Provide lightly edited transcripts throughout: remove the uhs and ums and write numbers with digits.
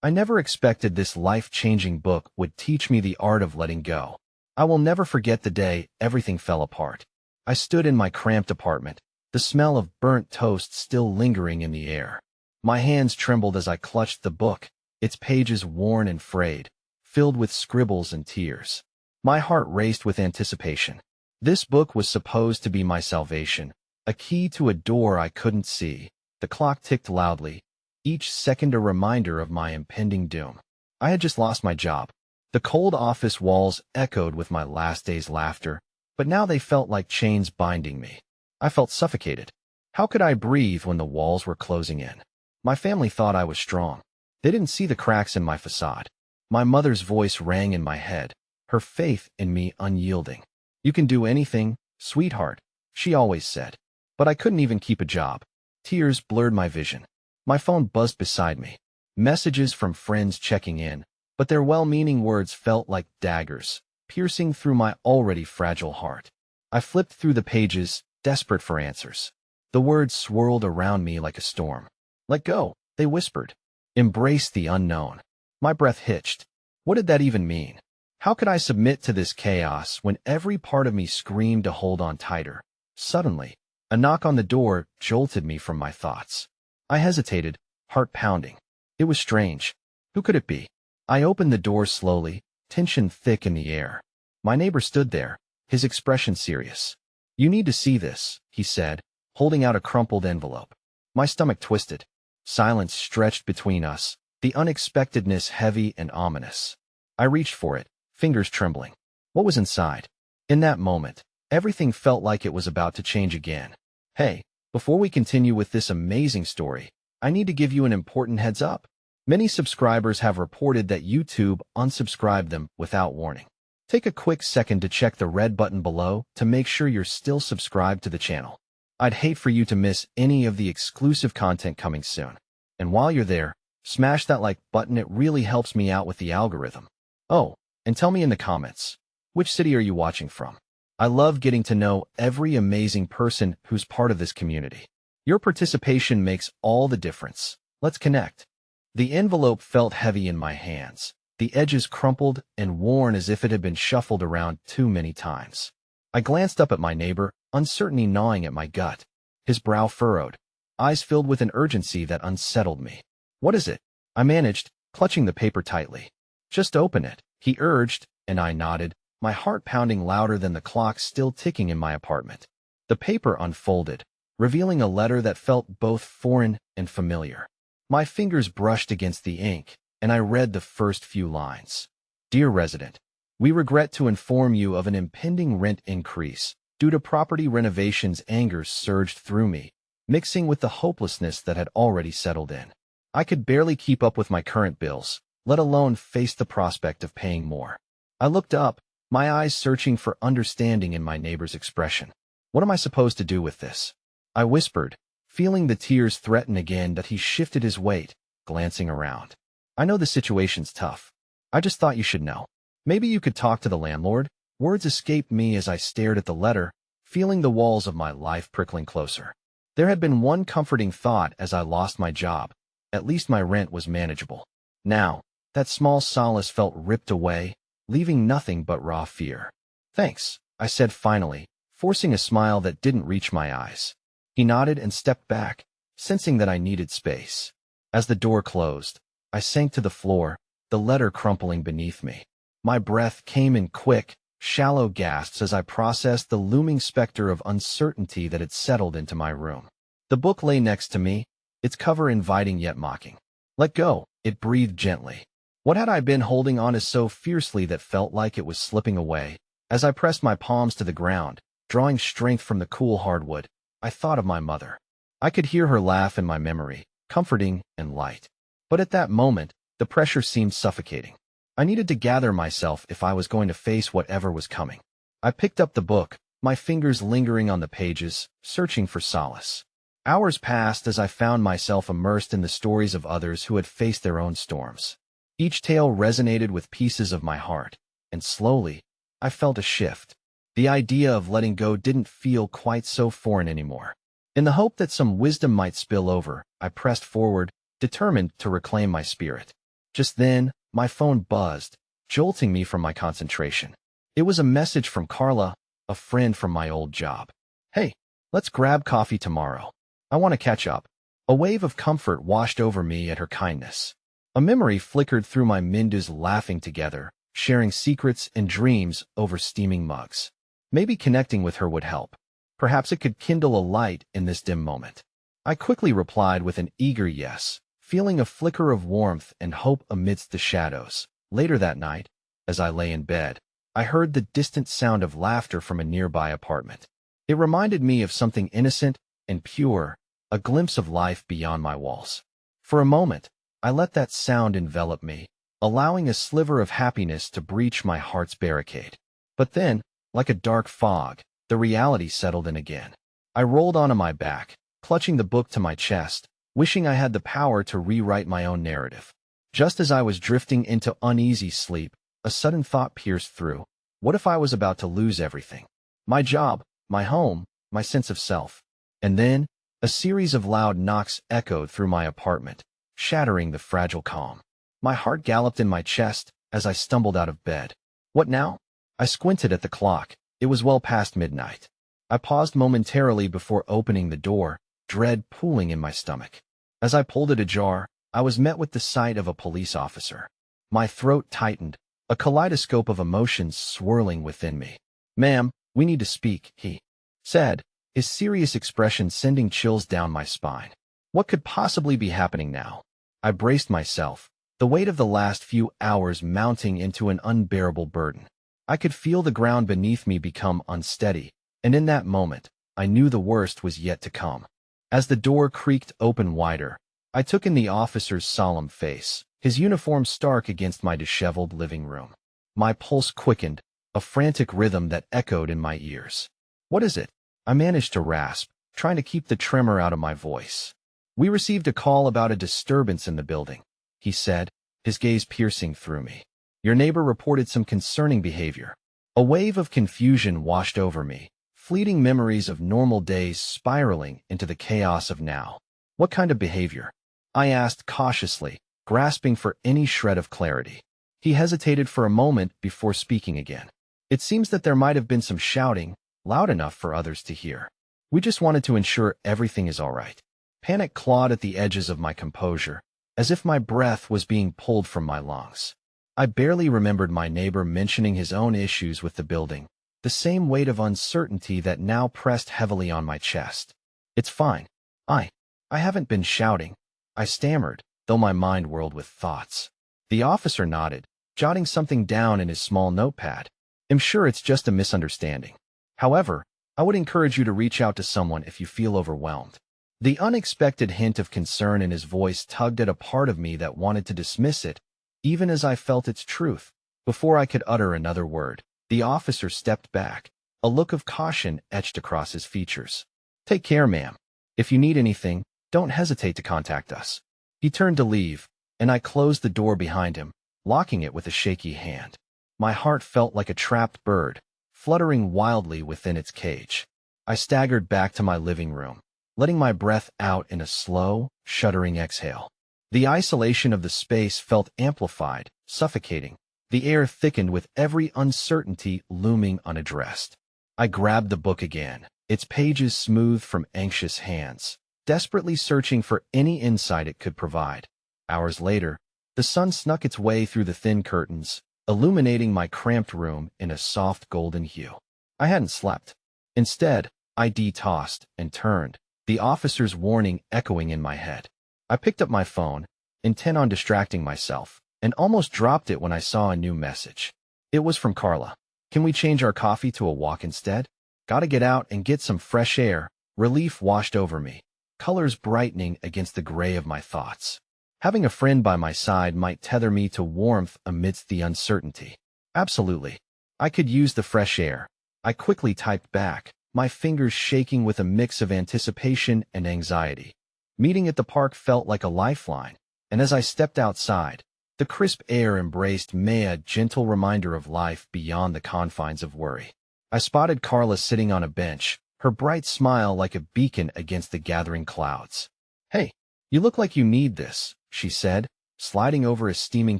I never expected this life-changing book would teach me the art of letting go. I will never forget the day everything fell apart. I stood in my cramped apartment, the smell of burnt toast still lingering in the air. My hands trembled as I clutched the book, its pages worn and frayed, filled with scribbles and tears. My heart raced with anticipation. This book was supposed to be my salvation, a key to a door I couldn't see. The clock ticked loudly, each second a reminder of my impending doom. I had just lost my job. The cold office walls echoed with my last day's laughter, but now they felt like chains binding me. I felt suffocated. How could I breathe when the walls were closing in? My family thought I was strong. They didn't see the cracks in my facade. My mother's voice rang in my head, her faith in me unyielding. "You can do anything, sweetheart," she always said. But I couldn't even keep a job. Tears blurred my vision. My phone buzzed beside me. Messages from friends checking in, but their well-meaning words felt like daggers, piercing through my already fragile heart. I flipped through the pages, desperate for answers. The words swirled around me like a storm. "Let go," they whispered. "Embrace the unknown." My breath hitched. What did that even mean? How could I submit to this chaos when every part of me screamed to hold on tighter? Suddenly, a knock on the door jolted me from my thoughts. I hesitated, heart pounding. It was strange. Who could it be? I opened the door slowly, tension thick in the air. My neighbor stood there, his expression serious. "You need to see this," he said, holding out a crumpled envelope. My stomach twisted. Silence stretched between us, the unexpectedness heavy and ominous. I reached for it, fingers trembling. What was inside? In that moment, everything felt like it was about to change again. Hey, before we continue with this amazing story, I need to give you an important heads up. Many subscribers have reported that YouTube unsubscribed them without warning. Take a quick second to check the red button below to make sure you're still subscribed to the channel. I'd hate for you to miss any of the exclusive content coming soon. And while you're there, smash that like button. It really helps me out with the algorithm. Oh, and tell me in the comments, which city are you watching from? I love getting to know every amazing person who's part of this community. Your participation makes all the difference. Let's connect. The envelope felt heavy in my hands, the edges crumpled and worn as if it had been shuffled around too many times. I glanced up at my neighbor, uncertainty gnawing at my gut. His brow furrowed, eyes filled with an urgency that unsettled me. "What is it?" I managed, clutching the paper tightly. "Just open it," he urged, and I nodded, my heart pounding louder than the clock still ticking in my apartment. The paper unfolded, revealing a letter that felt both foreign and familiar. My fingers brushed against the ink, and I read the first few lines. "Dear resident, we regret to inform you of an impending rent increase. Due to property renovations." Anger surged through me, mixing with the hopelessness that had already settled in. I could barely keep up with my current bills, let alone face the prospect of paying more. I looked up, my eyes searching for understanding in my neighbor's expression. "What am I supposed to do with this?" I whispered, feeling the tears threaten again. That he shifted his weight, glancing around. "I know the situation's tough. I just thought you should know. Maybe you could talk to the landlord." Words escaped me as I stared at the letter, feeling the walls of my life prickling closer. There had been one comforting thought as I lost my job. At least my rent was manageable. Now, that small solace felt ripped away, leaving nothing but raw fear. "Thanks," I said finally, forcing a smile that didn't reach my eyes. He nodded and stepped back, sensing that I needed space. As the door closed, I sank to the floor, the letter crumpling beneath me. My breath came in quick, shallow gasps as I processed the looming specter of uncertainty that had settled into my room. The book lay next to me, its cover inviting yet mocking. "Let go," it breathed gently. What had I been holding on to so fiercely that felt like it was slipping away? As I pressed my palms to the ground, drawing strength from the cool hardwood, I thought of my mother. I could hear her laugh in my memory, comforting and light. But at that moment, the pressure seemed suffocating. I needed to gather myself if I was going to face whatever was coming. I picked up the book, my fingers lingering on the pages, searching for solace. Hours passed as I found myself immersed in the stories of others who had faced their own storms. Each tale resonated with pieces of my heart, and slowly, I felt a shift. The idea of letting go didn't feel quite so foreign anymore. In the hope that some wisdom might spill over, I pressed forward, determined to reclaim my spirit. Just then, my phone buzzed, jolting me from my concentration. It was a message from Carla, a friend from my old job. "Hey, let's grab coffee tomorrow. I want to catch up." A wave of comfort washed over me at her kindness. A memory flickered through my Mindus, laughing together, sharing secrets and dreams over steaming mugs. Maybe connecting with her would help. Perhaps it could kindle a light in this dim moment. I quickly replied with an eager yes, feeling a flicker of warmth and hope amidst the shadows. Later that night, as I lay in bed, I heard the distant sound of laughter from a nearby apartment. It reminded me of something innocent and pure, a glimpse of life beyond my walls. For a moment, I let that sound envelop me, allowing a sliver of happiness to breach my heart's barricade. But then, like a dark fog, the reality settled in again. I rolled onto my back, clutching the book to my chest, wishing I had the power to rewrite my own narrative. Just as I was drifting into uneasy sleep, a sudden thought pierced through. What if I was about to lose everything? My job, my home, my sense of self. And then, a series of loud knocks echoed through my apartment, shattering the fragile calm. My heart galloped in my chest as I stumbled out of bed. What now? I squinted at the clock. It was well past midnight. I paused momentarily before opening the door, dread pooling in my stomach. As I pulled it ajar, I was met with the sight of a police officer. My throat tightened, a kaleidoscope of emotions swirling within me. "Ma'am, we need to speak," he said, his serious expression sending chills down my spine. What could possibly be happening now? I braced myself, the weight of the last few hours mounting into an unbearable burden. I could feel the ground beneath me become unsteady, and in that moment, I knew the worst was yet to come. As the door creaked open wider, I took in the officer's solemn face, his uniform stark against my disheveled living room. My pulse quickened, a frantic rhythm that echoed in my ears. "What is it?" I managed to rasp, trying to keep the tremor out of my voice. "We received a call about a disturbance in the building," he said, his gaze piercing through me. "Your neighbor reported some concerning behavior." A wave of confusion washed over me, fleeting memories of normal days spiraling into the chaos of now. "What kind of behavior?" I asked cautiously, grasping for any shred of clarity. He hesitated for a moment before speaking again. "It seems that there might have been some shouting, loud enough for others to hear. We just wanted to ensure everything is all right." Panic clawed at the edges of my composure, as if my breath was being pulled from my lungs. I barely remembered my neighbor mentioning his own issues with the building, the same weight of uncertainty that now pressed heavily on my chest. "It's fine. I haven't been shouting," I stammered, though my mind whirled with thoughts. The officer nodded, jotting something down in his small notepad. "I'm sure it's just a misunderstanding. However, I would encourage you to reach out to someone if you feel overwhelmed." The unexpected hint of concern in his voice tugged at a part of me that wanted to dismiss it, even as I felt its truth. Before I could utter another word, the officer stepped back, a look of caution etched across his features. "Take care, ma'am. If you need anything, don't hesitate to contact us." He turned to leave, and I closed the door behind him, locking it with a shaky hand. My heart felt like a trapped bird, fluttering wildly within its cage. I staggered back to my living room, letting my breath out in a slow, shuddering exhale. The isolation of the space felt amplified, suffocating. The air thickened with every uncertainty looming unaddressed. I grabbed the book again, its pages smooth from anxious hands, desperately searching for any insight it could provide. Hours later, the sun snuck its way through the thin curtains, illuminating my cramped room in a soft golden hue. I hadn't slept. Instead, I tossed and turned, the officer's warning echoing in my head. I picked up my phone, intent on distracting myself, and almost dropped it when I saw a new message. It was from Carla. "Can we change our coffee to a walk instead? Gotta get out and get some fresh air." Relief washed over me, colors brightening against the gray of my thoughts. Having a friend by my side might tether me to warmth amidst the uncertainty. Absolutely. I could use the fresh air. I quickly typed back, my fingers shaking with a mix of anticipation and anxiety. Meeting at the park felt like a lifeline, and as I stepped outside, the crisp air embraced me, a gentle reminder of life beyond the confines of worry. I spotted Carla sitting on a bench, her bright smile like a beacon against the gathering clouds. "Hey, you look like you need this," she said, sliding over a steaming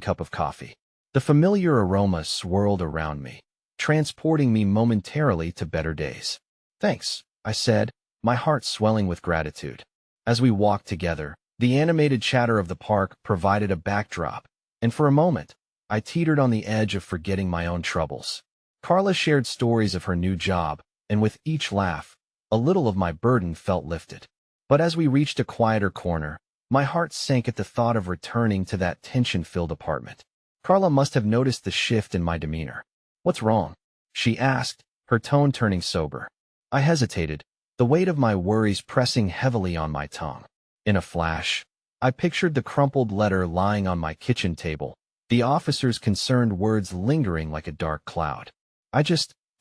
cup of coffee. The familiar aroma swirled around me, transporting me momentarily to better days. "Thanks," I said, my heart swelling with gratitude. As we walked together, the animated chatter of the park provided a backdrop, and for a moment, I teetered on the edge of forgetting my own troubles. Carla shared stories of her new job, and with each laugh, a little of my burden felt lifted. But as we reached a quieter corner, my heart sank at the thought of returning to that tension-filled apartment. Carla must have noticed the shift in my demeanor. "What's wrong?" she asked, her tone turning sober. I hesitated, the weight of my worries pressing heavily on my tongue. In a flash, I pictured the crumpled letter lying on my kitchen table, the officer's concerned words lingering like a dark cloud.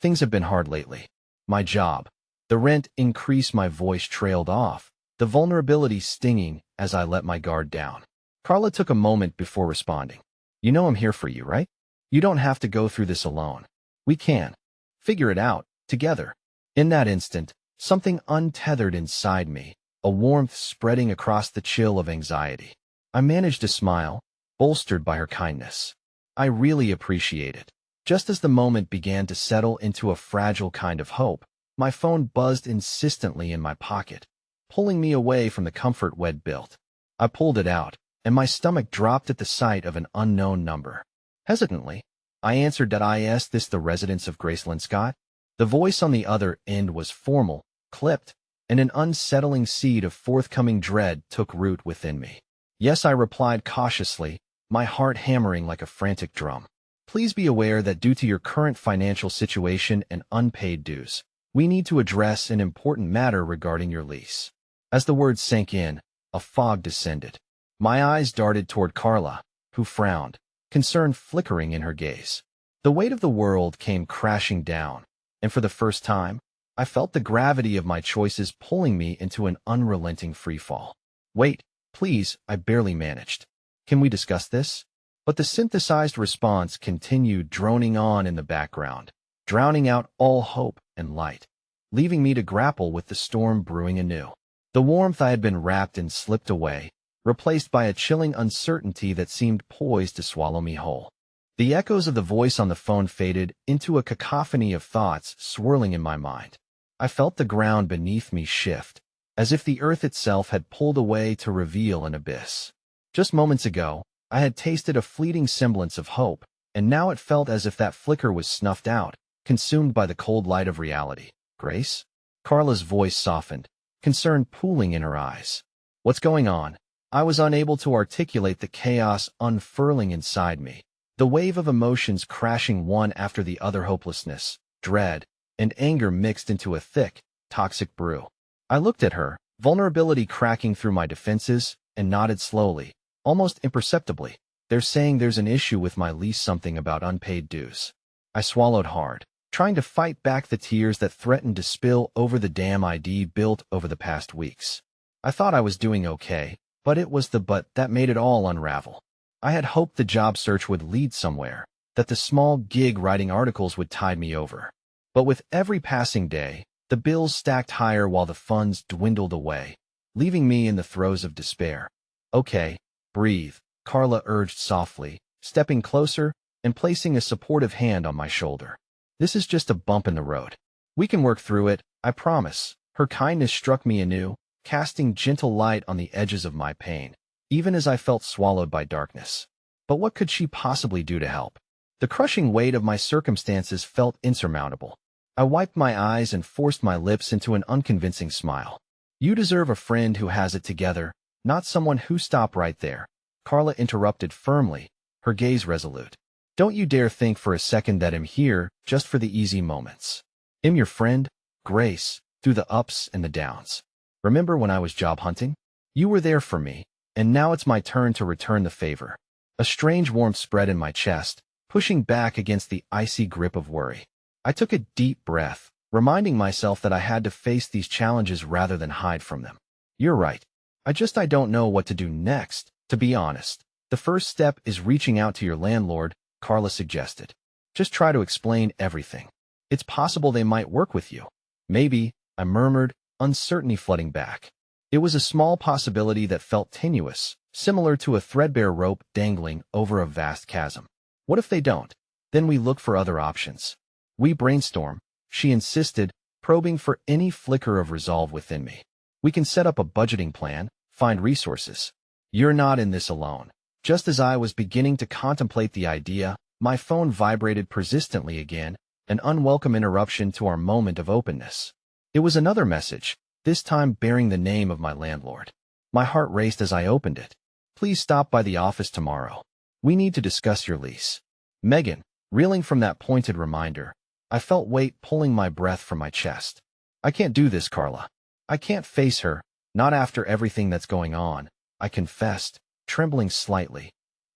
Things have been hard lately. My job, the rent increase. My voice trailed off, the vulnerability stinging as I let my guard down. Carla took a moment before responding. "You know I'm here for you, right? You don't have to go through this alone. We can figure it out together." In that instant, something untethered inside me, a warmth spreading across the chill of anxiety. I managed to smile, bolstered by her kindness. "I really appreciate it." Just as the moment began to settle into a fragile kind of hope, my phone buzzed insistently in my pocket, pulling me away from the comfort we'd built. I pulled it out, and my stomach dropped at the sight of an unknown number. Hesitantly, I answered that "Is this the residence of Graceland Scott?" The voice on the other end was formal, clipped, and an unsettling seed of forthcoming dread took root within me. "Yes," I replied cautiously, my heart hammering like a frantic drum. "Please be aware that due to your current financial situation and unpaid dues, we need to address an important matter regarding your lease." As the words sank in, a fog descended. My eyes darted toward Carla, who frowned, concern flickering in her gaze. The weight of the world came crashing down, and for the first time, I felt the gravity of my choices pulling me into an unrelenting freefall. "Wait, please," I barely managed. "Can we discuss this?" But the synthesized response continued droning on in the background, drowning out all hope and light, leaving me to grapple with the storm brewing anew. The warmth I had been wrapped in slipped away, replaced by a chilling uncertainty that seemed poised to swallow me whole. The echoes of the voice on the phone faded into a cacophony of thoughts swirling in my mind. I felt the ground beneath me shift, as if the earth itself had pulled away to reveal an abyss. Just moments ago, I had tasted a fleeting semblance of hope, and now it felt as if that flicker was snuffed out, consumed by the cold light of reality. "Grace?" Carla's voice softened, concern pooling in her eyes. "What's going on?" I was unable to articulate the chaos unfurling inside me, the wave of emotions crashing one after the other: hopelessness, dread, and anger mixed into a thick, toxic brew. I looked at her, vulnerability cracking through my defenses, and nodded slowly, almost imperceptibly. "They're saying there's an issue with my lease, something about unpaid dues." I swallowed hard, trying to fight back the tears that threatened to spill over the dam I'd built over the past weeks. I thought I was doing okay, but it was the "but" that made it all unravel. I had hoped the job search would lead somewhere, that the small gig writing articles would tide me over. But with every passing day, the bills stacked higher while the funds dwindled away, leaving me in the throes of despair. "Okay, breathe," Carla urged softly, stepping closer and placing a supportive hand on my shoulder. "This is just a bump in the road. We can work through it, I promise." Her kindness struck me anew, casting gentle light on the edges of my pain, even as I felt swallowed by darkness. But what could she possibly do to help? The crushing weight of my circumstances felt insurmountable. I wiped my eyes and forced my lips into an unconvincing smile. "You deserve a friend who has it together, not someone who—" "Stop right there," Carla interrupted firmly, her gaze resolute. "Don't you dare think for a second that I'm here just for the easy moments. I'm your friend, Grace, through the ups and the downs. Remember when I was job hunting? You were there for me, and now it's my turn to return the favor." A strange warmth spread in my chest, pushing back against the icy grip of worry. I took a deep breath, reminding myself that I had to face these challenges rather than hide from them. "You're right. I don't know what to do next, to be honest." "The first step is reaching out to your landlord," Carla suggested. "Just try to explain everything. It's possible they might work with you." "Maybe," I murmured, uncertainty flooding back. It was a small possibility that felt tenuous, similar to a threadbare rope dangling over a vast chasm. What if they don't? Then we look for other options. We brainstorm, she insisted, probing for any flicker of resolve within me. We can set up a budgeting plan, find resources. You're not in this alone. Just as I was beginning to contemplate the idea, my phone vibrated persistently again, an unwelcome interruption to our moment of openness. It was another message, this time bearing the name of my landlord. My heart raced as I opened it. Please stop by the office tomorrow. We need to discuss your lease. Megan, reeling from that pointed reminder, I felt weight pulling my breath from my chest. I can't do this, Carla. I can't face her, not after everything that's going on, I confessed, trembling slightly.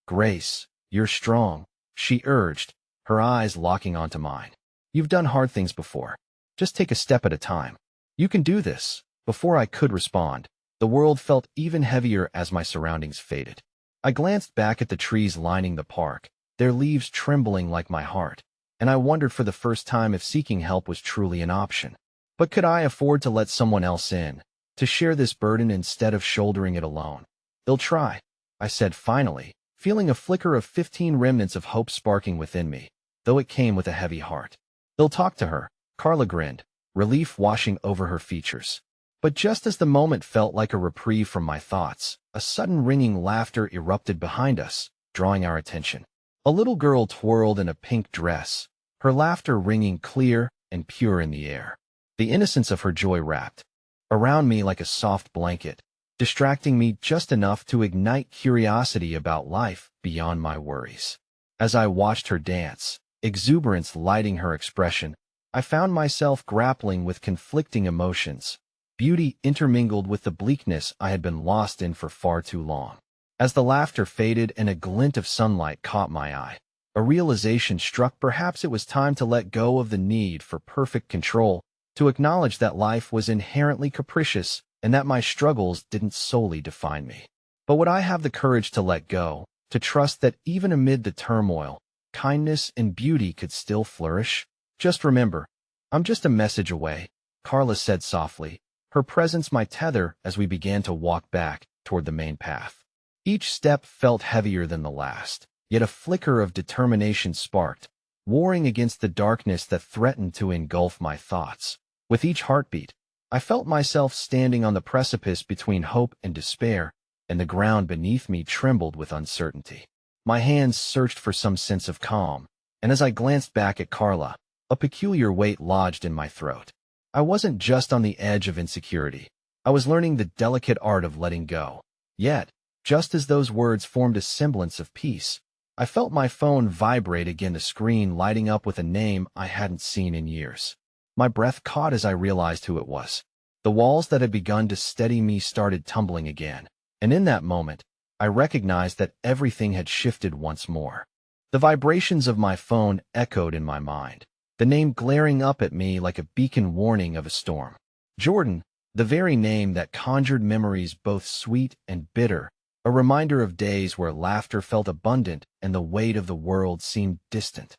Grace, you're strong, she urged, her eyes locking onto mine. You've done hard things before. Just take a step at a time. You can do this. Before I could respond, the world felt even heavier as my surroundings faded. I glanced back at the trees lining the park, their leaves trembling like my heart, and I wondered for the first time if seeking help was truly an option. But could I afford to let someone else in, to share this burden instead of shouldering it alone? They'll try, I said finally, feeling a flicker of 15 remnants of hope sparking within me, though it came with a heavy heart. They'll talk to her, Carla grinned, relief washing over her features. But just as the moment felt like a reprieve from my thoughts, a sudden ringing laughter erupted behind us, drawing our attention. A little girl twirled in a pink dress, her laughter ringing clear and pure in the air. The innocence of her joy wrapped around me like a soft blanket, distracting me just enough to ignite curiosity about life beyond my worries. As I watched her dance, exuberance lighting her expression, I found myself grappling with conflicting emotions, beauty intermingled with the bleakness I had been lost in for far too long. As the laughter faded and a glint of sunlight caught my eye, a realization struck. Perhaps it was time to let go of the need for perfect control, to acknowledge that life was inherently capricious and that my struggles didn't solely define me. But would I have the courage to let go, to trust that even amid the turmoil, kindness and beauty could still flourish? Just remember, I'm just a message away, Carla said softly, her presence my tether as we began to walk back toward the main path. Each step felt heavier than the last, yet a flicker of determination sparked, warring against the darkness that threatened to engulf my thoughts. With each heartbeat, I felt myself standing on the precipice between hope and despair, and the ground beneath me trembled with uncertainty. My hands searched for some sense of calm, and as I glanced back at Carla, a peculiar weight lodged in my throat. I wasn't just on the edge of insecurity. I was learning the delicate art of letting go. Yet, just as those words formed a semblance of peace, I felt my phone vibrate again, the screen lighting up with a name I hadn't seen in years. My breath caught as I realized who it was. The walls that had begun to steady me started tumbling again, and in that moment, I recognized that everything had shifted once more. The vibrations of my phone echoed in my mind, the name glaring up at me like a beacon warning of a storm. Jordan, the very name that conjured memories both sweet and bitter, a reminder of days where laughter felt abundant and the weight of the world seemed distant.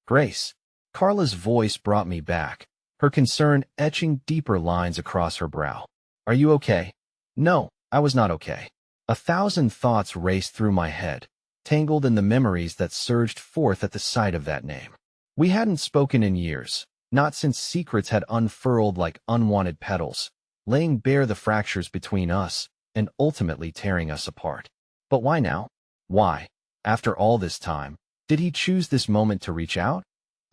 Grace, Carla's voice brought me back, her concern etching deeper lines across her brow. Are you okay? No, I was not okay. 1,000 thoughts raced through my head, tangled in the memories that surged forth at the sight of that name. We hadn't spoken in years, not since secrets had unfurled like unwanted petals, laying bare the fractures between us and ultimately tearing us apart. But why now? Why, after all this time, did he choose this moment to reach out?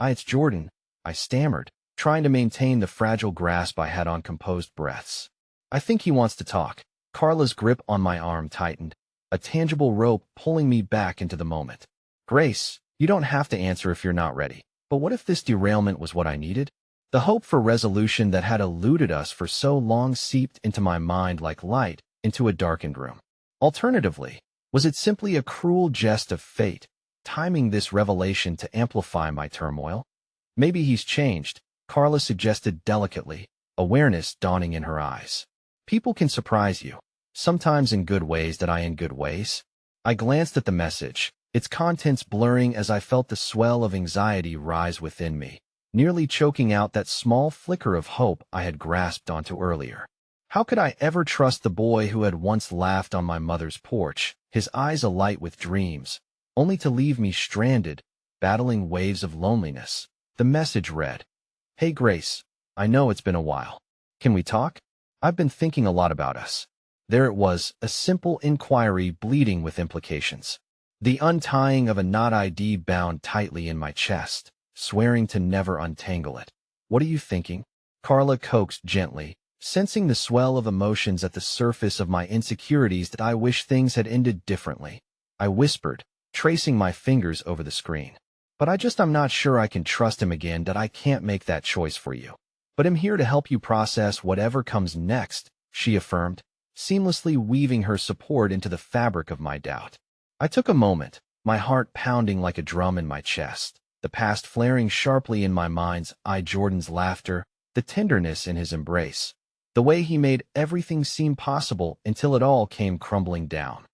It's Jordan, I stammered, trying to maintain the fragile grasp I had on composed breaths. I think he wants to talk. Carla's grip on my arm tightened, a tangible rope pulling me back into the moment. Grace, you don't have to answer if you're not ready. But what if this derailment was what I needed? The hope for resolution that had eluded us for so long seeped into my mind like light into a darkened room. Alternatively, was it simply a cruel jest of fate, timing this revelation to amplify my turmoil? Maybe he's changed, Carla suggested delicately, awareness dawning in her eyes. People can surprise you, sometimes in good ways that I in good ways. I glanced at the message, its contents blurring as I felt the swell of anxiety rise within me, nearly choking out that small flicker of hope I had grasped onto earlier. How could I ever trust the boy who had once laughed on my mother's porch, his eyes alight with dreams, only to leave me stranded, battling waves of loneliness? The message read, "Hey Grace, I know it's been a while. Can we talk? I've been thinking a lot about us." There it was, a simple inquiry bleeding with implications. The untying of a knot ID bound tightly in my chest, swearing to never untangle it. "What are you thinking?" Carla coaxed gently, sensing the swell of emotions at the surface of my insecurities that I wish things had ended differently. I whispered, tracing my fingers over the screen. "But I'm not sure I can trust him again, that I can't make that choice for you. But I'm here to help you process whatever comes next," she affirmed, seamlessly weaving her support into the fabric of my doubt. I took a moment, my heart pounding like a drum in my chest, the past flaring sharply in my mind's eye. Jordan's laughter, the tenderness in his embrace, the way he made everything seem possible until it all came crumbling down.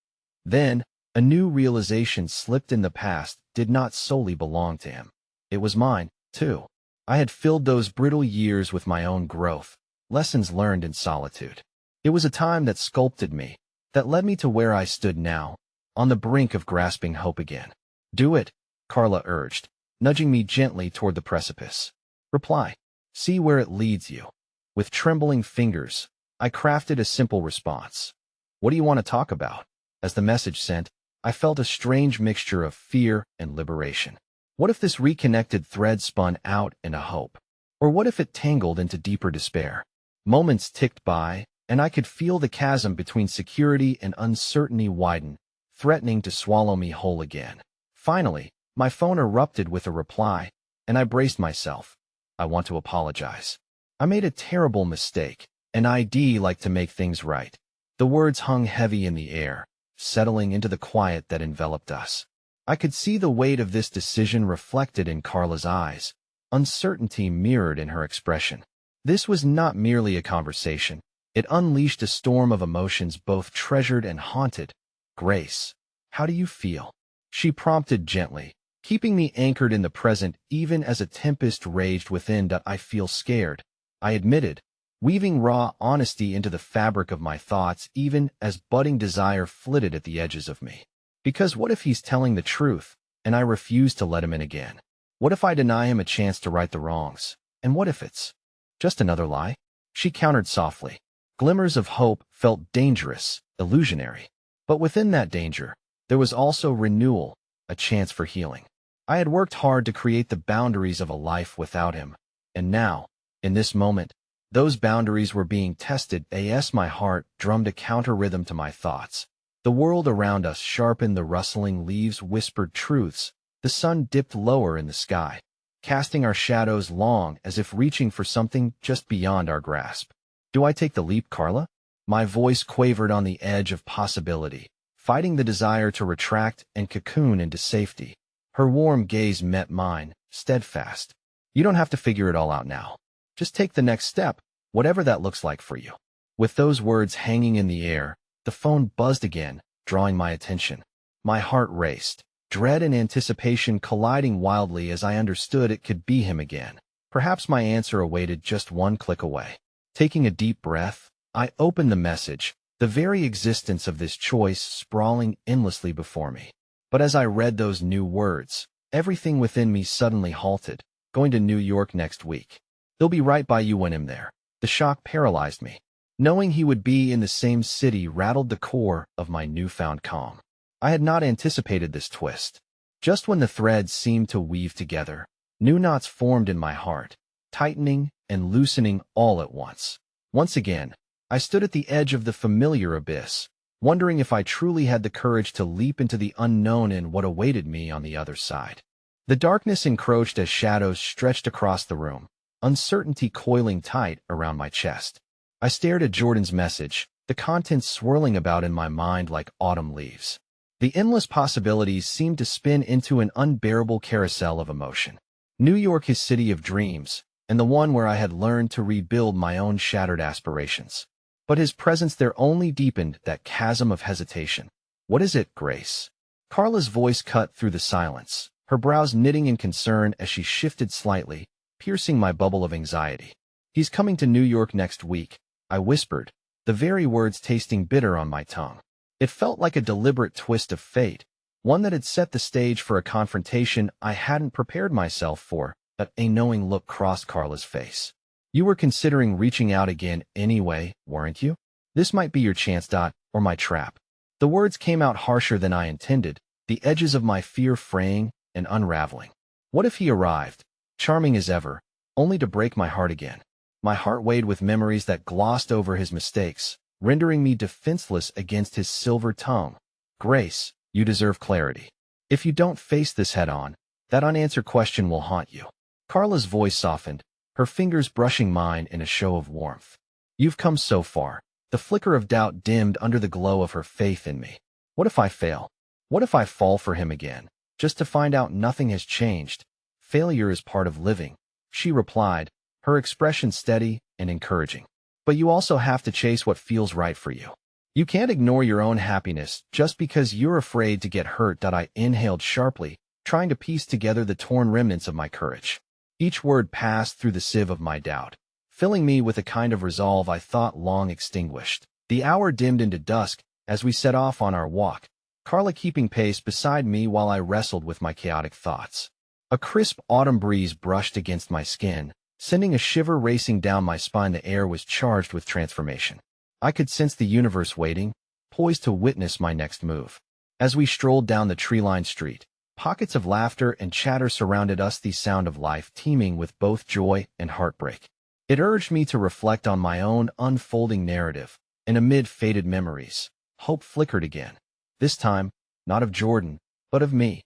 Then, a new realization slipped in. The past did not solely belong to him. It was mine, too. I had filled those brittle years with my own growth, lessons learned in solitude. It was a time that sculpted me, that led me to where I stood now, on the brink of grasping hope again. "Do it," Carla urged, nudging me gently toward the precipice. "Reply. See where it leads you." With trembling fingers, I crafted a simple response. "What do you want to talk about?" As the message sent, I felt a strange mixture of fear and liberation. What if this reconnected thread spun out into hope? Or what if it tangled into deeper despair? Moments ticked by, and I could feel the chasm between security and uncertainty widen, threatening to swallow me whole again. Finally, my phone erupted with a reply, and I braced myself. "I want to apologize. I made a terrible mistake, and I'd like to make things right." The words hung heavy in the air, settling into the quiet that enveloped us. I could see the weight of this decision reflected in Carla's eyes, uncertainty mirrored in her expression. This was not merely a conversation. It unleashed a storm of emotions both treasured and haunted. "Grace, how do you feel?" she prompted gently, keeping me anchored in the present even as a tempest raged within. "I feel scared," I admitted, weaving raw honesty into the fabric of my thoughts even as budding desire flitted at the edges of me. Because what if he's telling the truth, and I refuse to let him in again? What if I deny him a chance to right the wrongs? And what if it's just another lie? She countered softly. Glimmers of hope felt dangerous, illusionary. But within that danger, there was also renewal, a chance for healing. I had worked hard to create the boundaries of a life without him, and now, in this moment, those boundaries were being tested. As my heart drummed a counter-rhythm to my thoughts. The world around us sharpened, the rustling leaves whispered truths, the sun dipped lower in the sky, casting our shadows long as if reaching for something just beyond our grasp. "Do I take the leap, Carla?" My voice quavered on the edge of possibility, fighting the desire to retract and cocoon into safety. Her warm gaze met mine, steadfast. "You don't have to figure it all out now. Just take the next step, whatever that looks like for you." With those words hanging in the air, the phone buzzed again, drawing my attention. My heart raced, dread and anticipation colliding wildly as I understood it could be him again. Perhaps my answer awaited just one click away. Taking a deep breath, I opened the message, the very existence of this choice sprawling endlessly before me. But as I read those new words, everything within me suddenly halted. "Going to New York next week. He'll be right by you when I'm there." The shock paralyzed me. Knowing he would be in the same city rattled the core of my newfound calm. I had not anticipated this twist. Just when the threads seemed to weave together, new knots formed in my heart, tightening and loosening all at once. Once again, I stood at the edge of the familiar abyss, wondering if I truly had the courage to leap into the unknown and what awaited me on the other side. The darkness encroached as shadows stretched across the room, uncertainty coiling tight around my chest. I stared at Jordan's message, the contents swirling about in my mind like autumn leaves. The endless possibilities seemed to spin into an unbearable carousel of emotion. New York, his city of dreams, and the one where I had learned to rebuild my own shattered aspirations. But his presence there only deepened that chasm of hesitation. "What is it, Grace?" Carla's voice cut through the silence, her brows knitting in concern as she shifted slightly, piercing my bubble of anxiety. "He's coming to New York next week," I whispered, the very words tasting bitter on my tongue. It felt like a deliberate twist of fate, one that had set the stage for a confrontation I hadn't prepared myself for. A knowing look crossed Carla's face. You were considering reaching out again anyway, weren't you? This might be your chance, or my trap. The words came out harsher than I intended, the edges of my fear fraying and unraveling. What if he arrived, charming as ever, only to break my heart again? My heart weighed with memories that glossed over his mistakes, rendering me defenseless against his silver tongue. Grace, you deserve clarity. If you don't face this head-on, that unanswered question will haunt you. Carla's voice softened, her fingers brushing mine in a show of warmth. You've come so far. The flicker of doubt dimmed under the glow of her faith in me. What if I fail? What if I fall for him again, just to find out nothing has changed? Failure is part of living, she replied, her expression steady and encouraging. But you also have to chase what feels right for you. You can't ignore your own happiness just because you're afraid to get hurt. I inhaled sharply, trying to piece together the torn remnants of my courage. Each word passed through the sieve of my doubt, filling me with a kind of resolve I thought long extinguished. The hour dimmed into dusk as we set off on our walk, Carla keeping pace beside me while I wrestled with my chaotic thoughts. A crisp autumn breeze brushed against my skin, sending a shiver racing down my spine. The air was charged with transformation. I could sense the universe waiting, poised to witness my next move. As we strolled down the tree-lined street, pockets of laughter and chatter surrounded us, the sound of life teeming with both joy and heartbreak. It urged me to reflect on my own unfolding narrative, and amid faded memories, hope flickered again. This time, not of Jordan, but of me.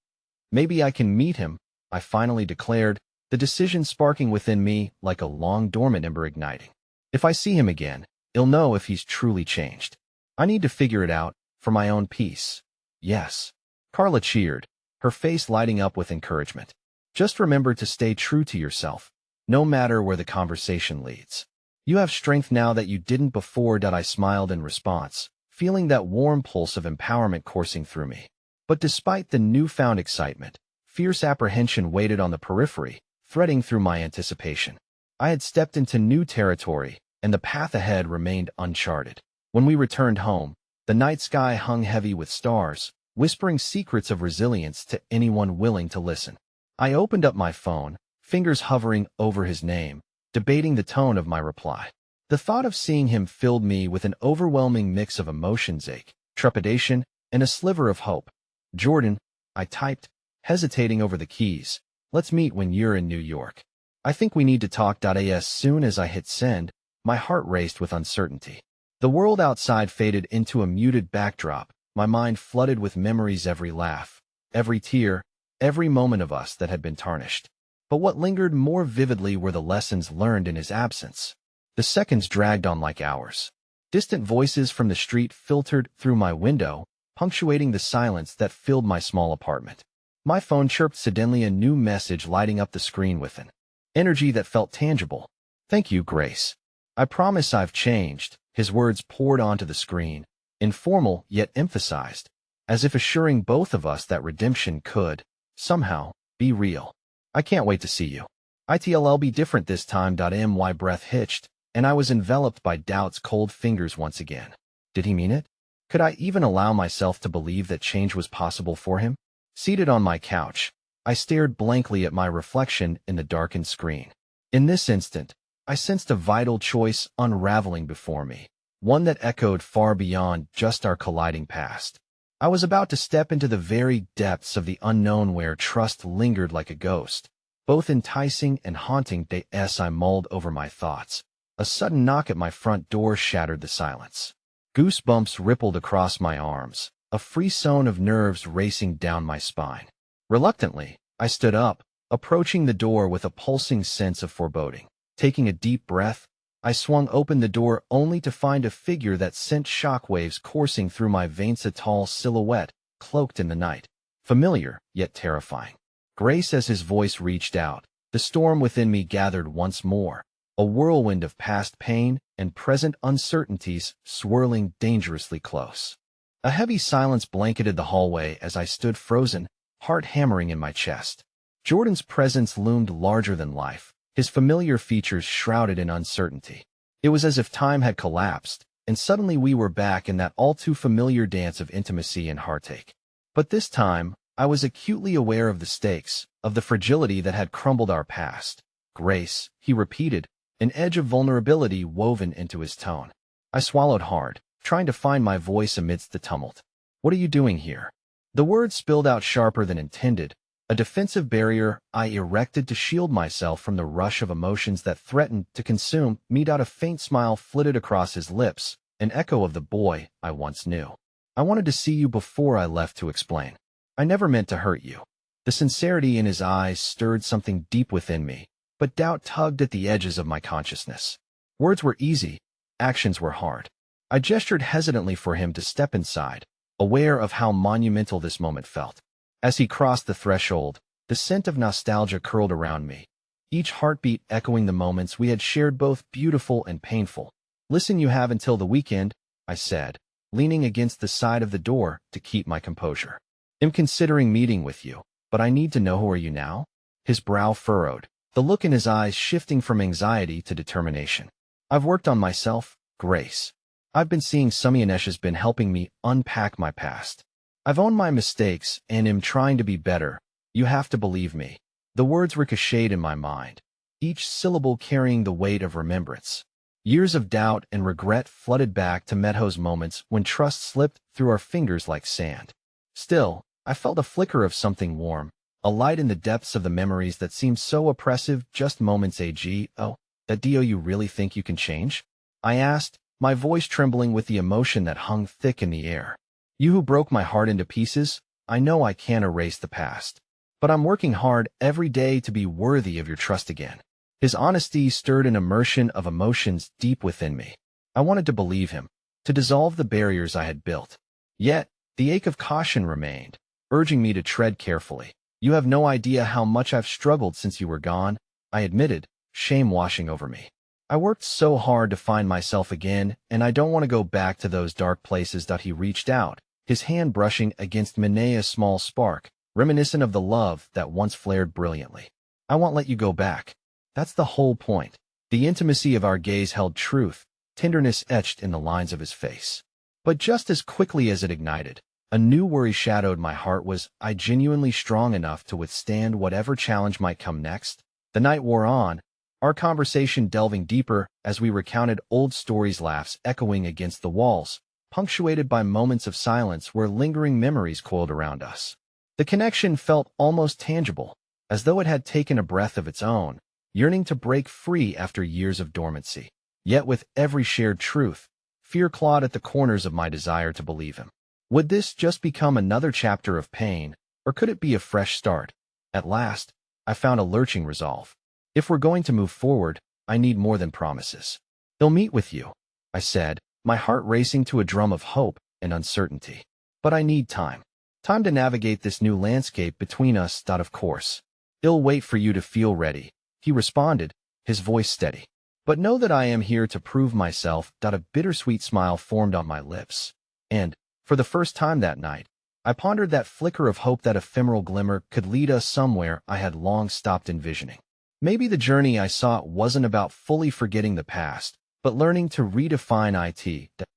Maybe I can meet him, I finally declared, the decision sparking within me like a long-dormant ember igniting. If I see him again, I'll know if he's truly changed. I need to figure it out, for my own peace. Yes. Carla cheered, her face lighting up with encouragement. Just remember to stay true to yourself, no matter where the conversation leads. You have strength now that you didn't before. I smiled in response, feeling that warm pulse of empowerment coursing through me. But despite the newfound excitement, fierce apprehension waited on the periphery, threading through my anticipation. I had stepped into new territory, and the path ahead remained uncharted. When we returned home, the night sky hung heavy with stars, whispering secrets of resilience to anyone willing to listen. I opened up my phone, fingers hovering over his name, debating the tone of my reply. The thought of seeing him filled me with an overwhelming mix of emotions, ache, trepidation, and a sliver of hope. Jordan, I typed, hesitating over the keys. Let's meet when you're in New York. I think we need to talk. As soon as I hit send, my heart raced with uncertainty. The world outside faded into a muted backdrop, my mind flooded with memories, every laugh, every tear, every moment of us that had been tarnished. But what lingered more vividly were the lessons learned in his absence. The seconds dragged on like hours. Distant voices from the street filtered through my window, punctuating the silence that filled my small apartment. My phone chirped suddenly, a new message lighting up the screen with an energy that felt tangible. Thank you, Grace. I promise I've changed. His words poured onto the screen, informal yet emphasized, as if assuring both of us that redemption could, somehow, be real. I can't wait to see you. It'll be different this time. My breath hitched, and I was enveloped by doubt's cold fingers once again. Did he mean it? Could I even allow myself to believe that change was possible for him? Seated on my couch, I stared blankly at my reflection in the darkened screen. In this instant, I sensed a vital choice unraveling before me, one that echoed far beyond just our colliding past. I was about to step into the very depths of the unknown where trust lingered like a ghost, both enticing and haunting. As I mulled over my thoughts, a sudden knock at my front door shattered the silence. Goosebumps rippled across my arms, a frisson of nerves racing down my spine. Reluctantly, I stood up, approaching the door with a pulsing sense of foreboding. Taking a deep breath, I swung open the door only to find a figure that sent shockwaves coursing through my veins, a tall silhouette, cloaked in the night. Familiar, yet terrifying. Grace. As his voice reached out, the storm within me gathered once more, a whirlwind of past pain and present uncertainties swirling dangerously close. A heavy silence blanketed the hallway as I stood frozen, heart hammering in my chest. Jordan's presence loomed larger than life, his familiar features shrouded in uncertainty. It was as if time had collapsed, and suddenly we were back in that all-too-familiar dance of intimacy and heartache. But this time, I was acutely aware of the stakes, of the fragility that had crumbled our past. Grace, he repeated, an edge of vulnerability woven into his tone. I swallowed hard, trying to find my voice amidst the tumult. What are you doing here? The words spilled out sharper than intended, a defensive barrier I erected to shield myself from the rush of emotions that threatened to consume me. A faint smile flitted across his lips, an echo of the boy I once knew. I wanted to see you before I left to explain. I never meant to hurt you. The sincerity in his eyes stirred something deep within me, but doubt tugged at the edges of my consciousness. Words were easy, actions were hard. I gestured hesitantly for him to step inside, aware of how monumental this moment felt. As he crossed the threshold, the scent of nostalgia curled around me, each heartbeat echoing the moments we had shared, both beautiful and painful. Listen, you have until the weekend, I said, leaning against the side of the door to keep my composure. I'm considering meeting with you, but I need to know, who are you now? His brow furrowed, the look in his eyes shifting from anxiety to determination. I've worked on myself, Grace. I've been seeing Sumyanesh has been helping me unpack my past. I've owned my mistakes and am trying to be better. You have to believe me. The words ricocheted in my mind, each syllable carrying the weight of remembrance. Years of doubt and regret flooded back to Medho's moments when trust slipped through our fingers like sand. Still, I felt a flicker of something warm, a light in the depths of the memories that seemed so oppressive just moments ago. That do you really think you can change? I asked, my voice trembling with the emotion that hung thick in the air. You who broke my heart into pieces, I know I can't erase the past. But I'm working hard every day to be worthy of your trust again. His honesty stirred an immersion of emotions deep within me. I wanted to believe him, to dissolve the barriers I had built. Yet, the ache of caution remained, urging me to tread carefully. You have no idea how much I've struggled since you were gone, I admitted, shame washing over me. I worked so hard to find myself again, and I don't want to go back to those dark places. He reached out, his hand brushing against Minaya's small spark, reminiscent of the love that once flared brilliantly. I won't let you go back. That's the whole point. The intimacy of our gaze held truth, tenderness etched in the lines of his face. But just as quickly as it ignited, a new worry shadowed my heart. Was I genuinely strong enough to withstand whatever challenge might come next? The night wore on, our conversation delving deeper as we recounted old stories, laughs echoing against the walls, punctuated by moments of silence where lingering memories coiled around us. The connection felt almost tangible, as though it had taken a breath of its own, yearning to break free after years of dormancy. Yet with every shared truth, fear clawed at the corners of my desire to believe him. Would this just become another chapter of pain, or could it be a fresh start? At last, I found a lurching resolve. If we're going to move forward, I need more than promises. He'll meet with you, I said, my heart racing to a drum of hope and uncertainty. But I need time. Time to navigate this new landscape between us. Of course. I'll wait for you to feel ready, he responded, his voice steady. But know that I am here to prove myself. A bittersweet smile formed on my lips. And, for the first time that night, I pondered that flicker of hope, that ephemeral glimmer could lead us somewhere I had long stopped envisioning. Maybe the journey I sought wasn't about fully forgetting the past, but learning to redefine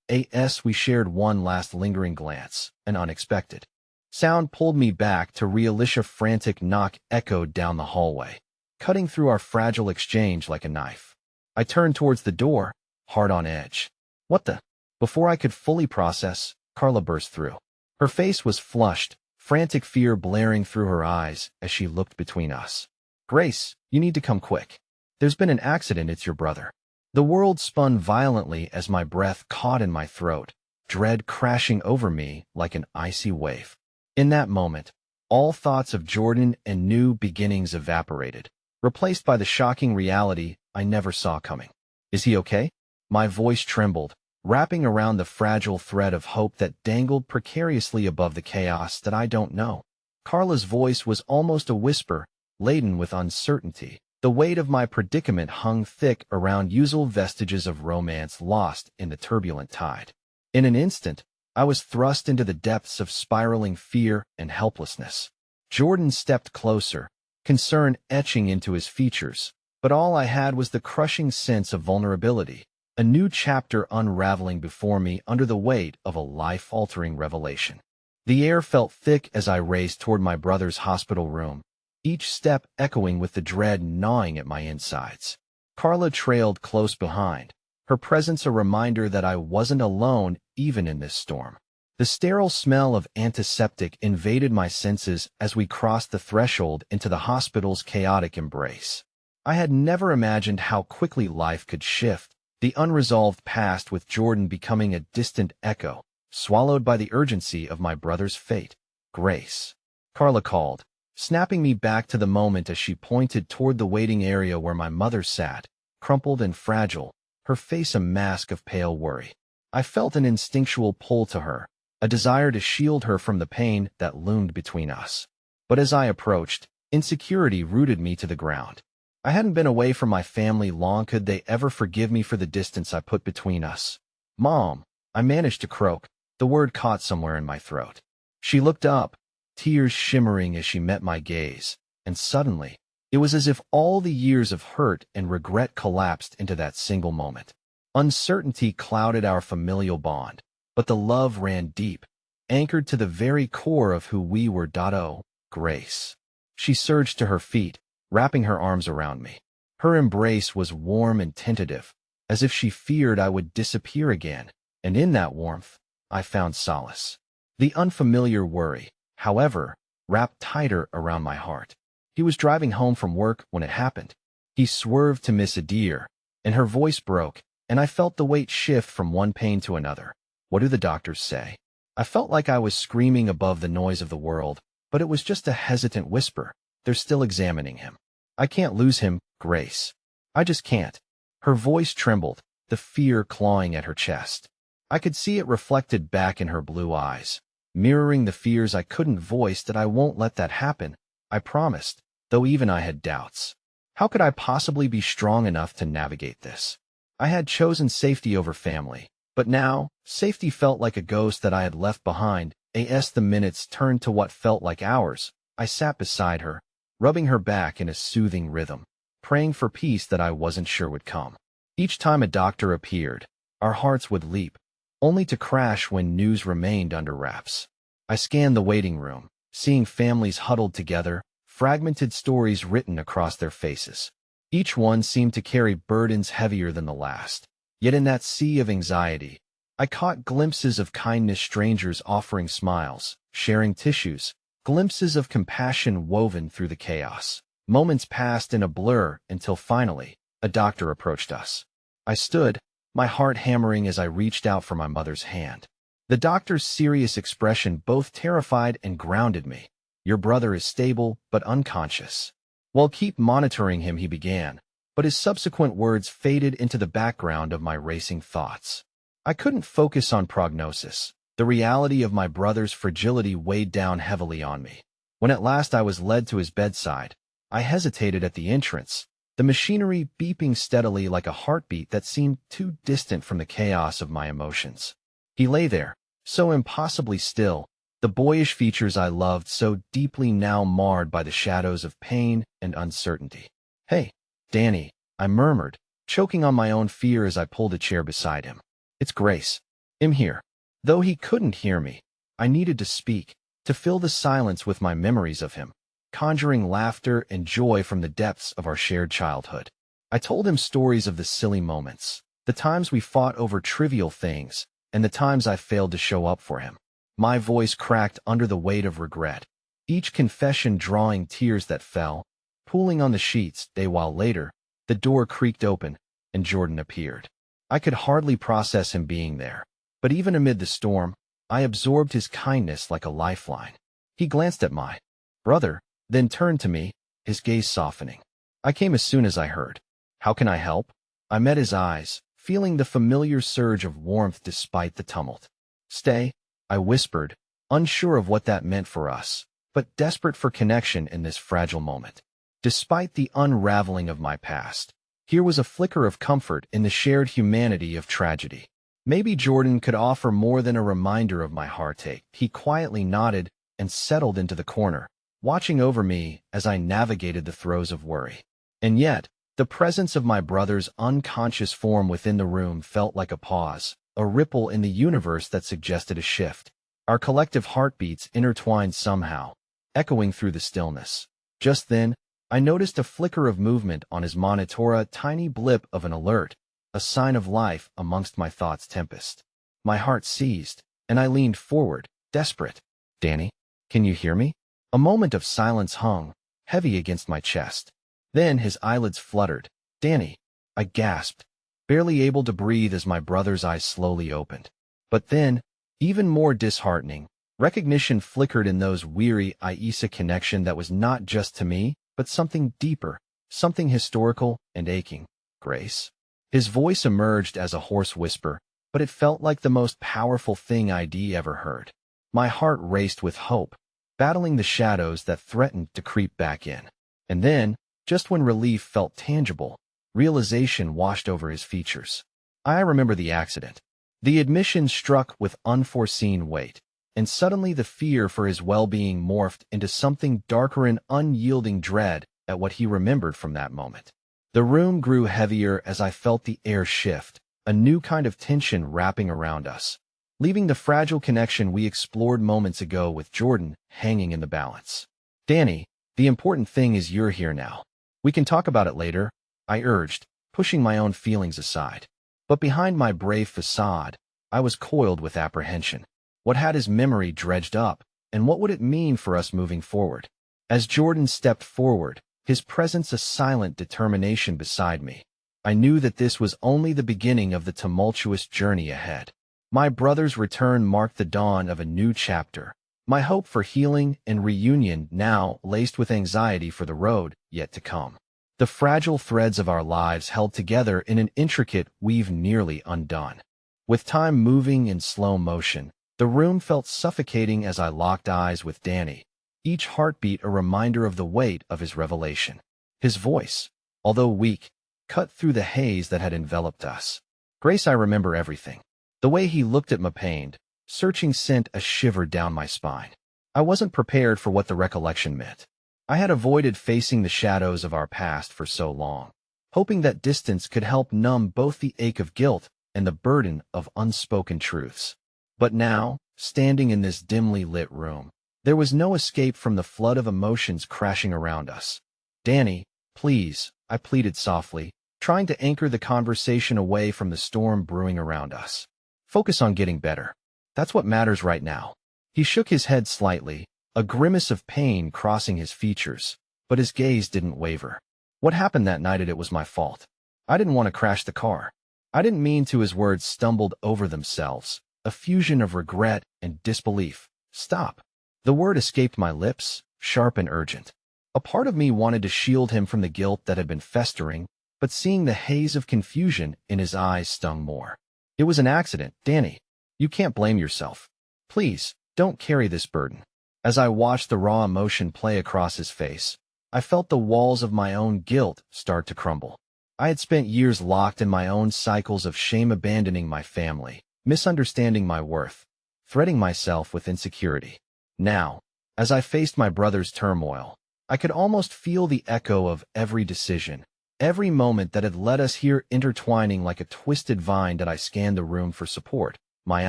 it. As we shared one last lingering glance, an unexpected sound pulled me back to realize. A frantic knock echoed down the hallway, cutting through our fragile exchange like a knife. I turned towards the door, heart on edge. What the? Before I could fully process, Carla burst through. Her face was flushed, frantic fear blaring through her eyes as she looked between us. Grace, you need to come quick. There's been an accident. It's your brother. The world spun violently as my breath caught in my throat, dread crashing over me like an icy wave. In that moment, all thoughts of Jordan and new beginnings evaporated, replaced by the shocking reality I never saw coming. Is he okay? My voice trembled, wrapping around the fragile thread of hope that dangled precariously above the chaos that I don't know. Carla's voice was almost a whisper, laden with uncertainty. The weight of my predicament hung thick around usual vestiges of romance lost in the turbulent tide. In an instant, I was thrust into the depths of spiraling fear and helplessness. Jordan stepped closer, concern etching into his features, but all I had was the crushing sense of vulnerability. a new chapter unraveling before me under the weight of a life-altering revelation. The air felt thick as I raced toward my brother's hospital room, each step echoing with the dread gnawing at my insides. Carla trailed close behind, her presence a reminder that I wasn't alone even in this storm. The sterile smell of antiseptic invaded my senses as we crossed the threshold into the hospital's chaotic embrace. I had never imagined how quickly life could shift, the unresolved past with Jordan becoming a distant echo, swallowed by the urgency of my brother's fate. "Grace," Carla called, snapping me back to the moment as she pointed toward the waiting area where my mother sat, crumpled and fragile, her face a mask of pale worry. I felt an instinctual pull to her, a desire to shield her from the pain that loomed between us. But as I approached, insecurity rooted me to the ground. I hadn't been away from my family long. Could they ever forgive me for the distance I put between us? "Mom," I managed to croak, the word caught somewhere in my throat. She looked up, tears shimmering as she met my gaze, and suddenly, it was as if all the years of hurt and regret collapsed into that single moment. Uncertainty clouded our familial bond, but the love ran deep, anchored to the very core of who we were. "Oh, Grace." She surged to her feet, wrapping her arms around me. Her embrace was warm and tentative, as if she feared I would disappear again, and in that warmth, I found solace. The unfamiliar worry, however, wrapped tighter around my heart. He was driving home from work when it happened. He swerved to miss a deer, and her voice broke, and I felt the weight shift from one pain to another. "What do the doctors say?" I felt like I was screaming above the noise of the world, but it was just a hesitant whisper. "They're still examining him. I can't lose him, Grace. I just can't." Her voice trembled, the fear clawing at her chest. I could see it reflected back in her blue eyes, mirroring the fears I couldn't voice. "That I won't let that happen," I promised, though even I had doubts. How could I possibly be strong enough to navigate this? I had chosen safety over family, but now, safety felt like a ghost that I had left behind. As the minutes turned to what felt like hours, I sat beside her, rubbing her back in a soothing rhythm, praying for peace that I wasn't sure would come. Each time a doctor appeared, our hearts would leap, only to crash when news remained under wraps. I scanned the waiting room, seeing families huddled together, fragmented stories written across their faces. Each one seemed to carry burdens heavier than the last. Yet in that sea of anxiety, I caught glimpses of kindness, strangers offering smiles, sharing tissues, glimpses of compassion woven through the chaos. Moments passed in a blur until finally, a doctor approached us. I stood, my heart hammering as I reached out for my mother's hand. The doctor's serious expression both terrified and grounded me. "Your brother is stable, but unconscious. We'll keep monitoring him," he began, but his subsequent words faded into the background of my racing thoughts. I couldn't focus on prognosis. The reality of my brother's fragility weighed down heavily on me. When at last I was led to his bedside, I hesitated at the entrance, the machinery beeping steadily like a heartbeat that seemed too distant from the chaos of my emotions. He lay there, so impossibly still, the boyish features I loved so deeply now marred by the shadows of pain and uncertainty. "Hey, Danny," I murmured, choking on my own fear as I pulled a chair beside him. "It's Grace. I'm here." Though he couldn't hear me, I needed to speak, to fill the silence with my memories of him, conjuring laughter and joy from the depths of our shared childhood. I told him stories of the silly moments, the times we fought over trivial things, and the times I failed to show up for him. My voice cracked under the weight of regret, each confession drawing tears that fell, pooling on the sheets. A while later, the door creaked open, and Jordan appeared. I could hardly process him being there, but even amid the storm, I absorbed his kindness like a lifeline. He glanced at my brother, then turned to me, his gaze softening. "I came as soon as I heard. How can I help?" I met his eyes, feeling the familiar surge of warmth despite the tumult. "Stay," I whispered, unsure of what that meant for us, but desperate for connection in this fragile moment. Despite the unraveling of my past, here was a flicker of comfort in the shared humanity of tragedy. Maybe Jordan could offer more than a reminder of my heartache. He quietly nodded and settled into the corner, watching over me as I navigated the throes of worry. And yet, The presence of my brother's unconscious form within the room felt like a pause, a ripple in the universe that suggested a shift. Our collective heartbeats intertwined somehow, echoing through the stillness. Just then, I noticed a flicker of movement on his monitor, a tiny blip of an alert, a sign of life amongst my thoughts' tempest. My heart seized, and I leaned forward, desperate. "Danny, can you hear me?" A moment of silence hung, heavy against my chest. Then his eyelids fluttered. "Danny," I gasped, barely able to breathe as my brother's eyes slowly opened. But then, even more disheartening, recognition flickered in those weary Aisa connection that was not just to me, but something deeper, something historical and aching. "Grace?" His voice emerged as a hoarse whisper, but it felt like the most powerful thing I'd ever heard. My heart raced with hope, battling the shadows that threatened to creep back in. And then, just when relief felt tangible, realization washed over his features. I remember the accident. The admission struck with unforeseen weight, and suddenly the fear for his well-being morphed into something darker and unyielding dread at what he remembered from that moment. The room grew heavier as I felt the air shift, a new kind of tension wrapping around us, leaving the fragile connection we explored moments ago with Jordan hanging in the balance. "Danny, the important thing is you're here now. We can talk about it later," I urged, pushing my own feelings aside. But behind my brave facade, I was coiled with apprehension. What had his memory dredged up, and what would it mean for us moving forward? As Jordan stepped forward, his presence a silent determination beside me, I knew that this was only the beginning of the tumultuous journey ahead. My brother's return marked the dawn of a new chapter, my hope for healing and reunion now laced with anxiety for the road yet to come. The fragile threads of our lives held together in an intricate weave nearly undone. With time moving in slow motion, the room felt suffocating as I locked eyes with Danny, each heartbeat a reminder of the weight of his revelation. His voice, although weak, cut through the haze that had enveloped us. "Grace, I remember everything." The way he looked at me pained, searching sent a shiver down my spine. I wasn't prepared for what the recollection meant. I had avoided facing the shadows of our past for so long, hoping that distance could help numb both the ache of guilt and the burden of unspoken truths. But now, standing in this dimly lit room, there was no escape from the flood of emotions crashing around us. "Danny, please," I pleaded softly, trying to anchor the conversation away from the storm brewing around us. "Focus on getting better. That's what matters right now." He shook his head slightly, a grimace of pain crossing his features, but his gaze didn't waver. "What happened that night? It was my fault. I didn't want to crash the car. I didn't mean to." His words stumbled over themselves, a fusion of regret and disbelief. "Stop." The word escaped my lips, sharp and urgent. A part of me wanted to shield him from the guilt that had been festering, but seeing the haze of confusion in his eyes stung more. "It was an accident, Danny. You can't blame yourself. Please, don't carry this burden." As I watched the raw emotion play across his face, I felt the walls of my own guilt start to crumble. I had spent years locked in my own cycles of shame, abandoning my family, misunderstanding my worth, threatening myself with insecurity. Now, as I faced my brother's turmoil, I could almost feel the echo of every decision, every moment that had led us here intertwining like a twisted vine. That I scanned the room for support, my